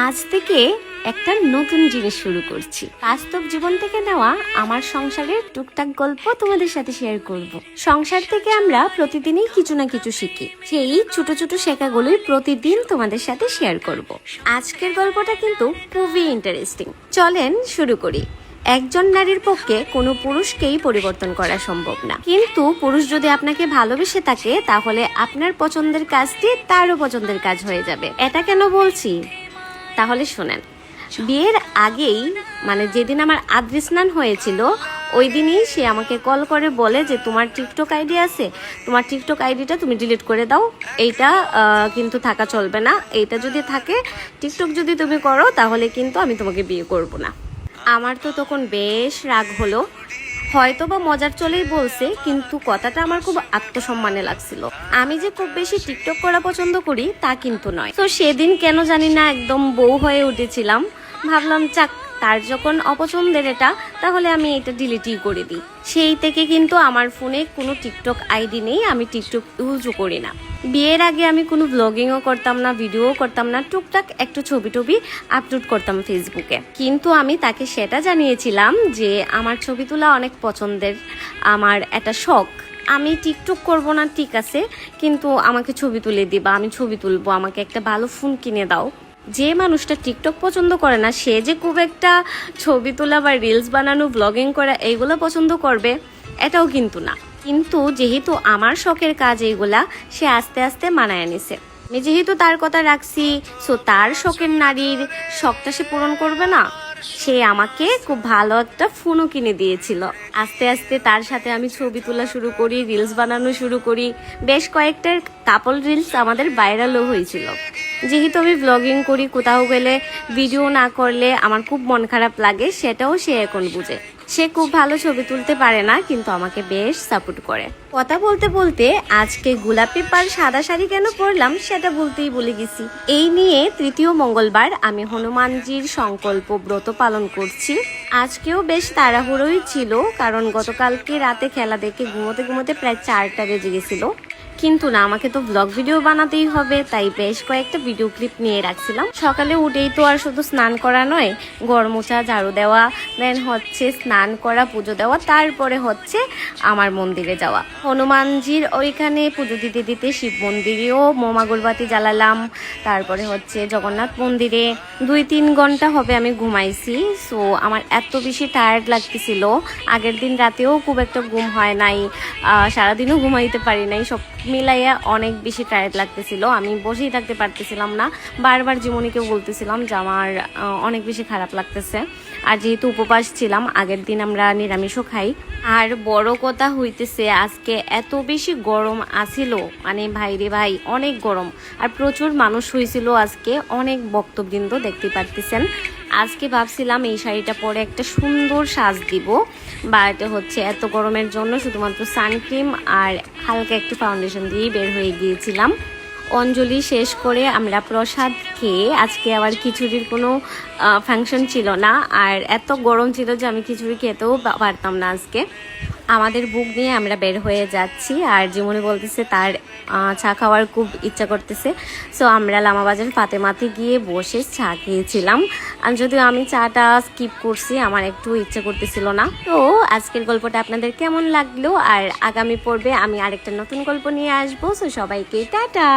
আজ থেকে একটা নতুন জিনিস শুরু করছি। বাস্তব জীবন থেকে নেওয়া আমার সংসারের টুকটাক গল্প তোমাদের সাথে শেয়ার করব। সংসার থেকে আমরা প্রতিদিনই কিছু না কিছু শিখি, সেই ছোট ছোট শেখাগুলোই প্রতিদিন তোমাদের সাথে শেয়ার করব। আজকের গল্পটা কিন্তু খুবই ইন্টারেস্টিং। চলেন শুরু করি। একজন নারীর পক্ষে কোনো পুরুষকেই পরিবর্তন করা সম্ভব না, কিন্তু পুরুষ যদি আপনাকে ভালোবেসে থাকে তাহলে আপনার পছন্দের কাজটি তারও পছন্দের কাজ হয়ে যাবে। এটা কেন বলছি তাহলে শোনেন। বিয়ের আগেই মানে যেদিন আমার আদ্রি স্নান হয়েছিল ওই দিনই সে আমাকে কল করে বলে যে তোমার টিকটক আইডি আছে, তোমার টিকটক আইডিটা তুমি ডিলিট করে দাও, এইটা কিন্তু থাকা চলবে না, এইটা যদি থাকে টিকটক যদি তুমি করো তাহলে কিন্তু আমি তোমাকে বিয়ে করব না। আমার তো তখন বেশ রাগ হলো, হয়তো বা মজার চলেই বলছে, কিন্তু কথাটা আমার খুব আত্মসম্মানে লাগছিল। আমি যে খুব বেশি টিকটক করা পছন্দ করি তা কিন্তু নয়। তো সেদিন কেন জানি না একদম বউ হয়ে উঠেছিলাম, ভাবলাম চাক তার যখন অপছন্দের এটা তাহলে আমি এটা ডিলিটই করে দিই। সেই থেকে কিন্তু আমার ফোনে কোনো টিকটক আইডি নেই, আমি টিকটক ইউজও করি না। বিয়ের আগে আমি কোনো ব্লগিংও করতাম না, ভিডিও করতাম না, টুকটাক একটু ছবি টবি আপলোড করতাম ফেসবুকে। কিন্তু আমি তাকে সেটা জানিয়েছিলাম যে আমার ছবি তোলা অনেক পছন্দের, আমার একটা শখ, আমি টিকটক করব না ঠিক আছে, কিন্তু আমাকে ছবি তুলে দিবা, আমি ছবি তুলবো, আমাকে একটা ভালো ফোন কিনে দাও। যে মানুষটা টিকটক পছন্দ করে না সে যে খুব একটা ছবি তোলা বা রিলস বানানো, ব্লগিং করা এইগুলো পছন্দ করবে এটাও কিন্তু না। কিন্তু যেহেতু আমার শখের কাজ এইগুলা, সে আস্তে আস্তে মানায় নিছে। আমি যেহেতু তার কথা রাখছি, সো তার শখের নারীর শখটা সে পূরণ করবে না, সে আমাকে খুব ভালো একটা ফোনও কিনে দিয়েছিল। আস্তে আস্তে তার সাথে আমি ছবি তোলা শুরু করি, রিলস বানানো শুরু করি, বেশ কয়েকটা কাপল রিলস আমাদের ভাইরালও হয়েছিল। যেহেতু আমি ব্লগিং করি, কোথাও গেলে ভিডিও না করলে আমার খুব মন খারাপ লাগে, সেটাও সে এখন বুঝে। সে খুব ভালো ছবি তুলতে পারে না, কিন্তু আমাকে বেশ সাপোর্ট করে। কথা বলতে বলতে আজকে গোলাপি পার সাদা শাড়ি কেন পরলাম সেটা বলতেই ভুলে গেছি। এই নিয়ে তৃতীয় মঙ্গলবার আমি হনুমানজির সংকল্প ব্রত পালন করছি। আজকেও বেশ তাড়াহুড়োই ছিল, কারণ গতকালকে রাতে খেলা দেখে ঘুমোতে ঘুমোতে প্রায় 4টা বেজে গেছিল। কিন্তু না, আমাকে তো ব্লগ ভিডিও বানাতেই হবে, তাই বেশ কয়েকটা ভিডিও ক্লিপ নিয়ে রাখছিলাম। সকালে উঠেই তো আর শুধু স্নান করা নয়, ঘর মোছা, ঝাড়ু দেওয়া, দেন হচ্ছে স্নান করা, পুজো দেওয়া, তারপরে হচ্ছে আমার মন্দিরে যাওয়া। হনুমানজির ওইখানে পুজো দিতে দিতে শিব মন্দিরেও মোম আগরবাতি জ্বালালাম, তারপরে হচ্ছে জগন্নাথ মন্দিরে 2-3 ঘন্টা হবে আমি ঘুমাইছি। সো আমার এত বেশি টায়ার্ড লাগতেছিল, আগের দিন রাতেও খুব একটা ঘুম হয় নাই, সারাদিনও ঘুমাইতে পারি নাই, সব মিলাইয়া অনেক বেশি টায়ার্ড লাগতেছিল। আমি বসেই থাকতে পারতেছিলাম না, বারবার জীবনীকে বলতেছিলাম যে আমার অনেক বেশি খারাপ লাগতেছে। আর যেহেতু উপবাস ছিলাম, আগের দিন আমরা নিরামিষও খাই। আর বড় কথা হইতেছে আজকে এত বেশি গরম আসিল, মানে ভাই রে ভাই অনেক গরম, আর প্রচুর মানুষ হয়েছিল আজকে, অনেক ভক্তবৃন্দ দেখতে পারতেছেন। আজকে ভাবছিলাম এই শাড়িটা পরে একটা সুন্দর সাজ দিব, বাট হচ্ছে এত গরমের জন্য শুধুমাত্র সানক্রিম আর হালকা একটু ফাউন্ডেশন দিয়েই বের হয়ে গিয়েছিলাম। অঞ্জলি শেষ করে আমরা প্রসাদ খেয়ে, আজকে আবার খিচুড়ির কোনো ফাংশন ছিল না, আর এত গরম ছিল যে আমি খিচুড়ি খেতেও পারতাম না আজকে। আমাদের বুক নিয়ে আমরা বের হয়ে যাচ্ছি, আর জীবনী বলতেছে তার চা খাওয়ার খুব ইচ্ছা করতেছে। সো আমরা লামাবাজার ফাতেমাতে গিয়ে বসে চা খেয়েছিলাম, আর যদিও আমি চাটা স্কিপ করছি, আমার একটু ইচ্ছা করতেছিল না। তো আজকের গল্পটা আপনাদের কেমন লাগলো, আর আগামী পর্বে আমি আরেকটা নতুন গল্প নিয়ে আসবো। সো সবাইকে টাটা।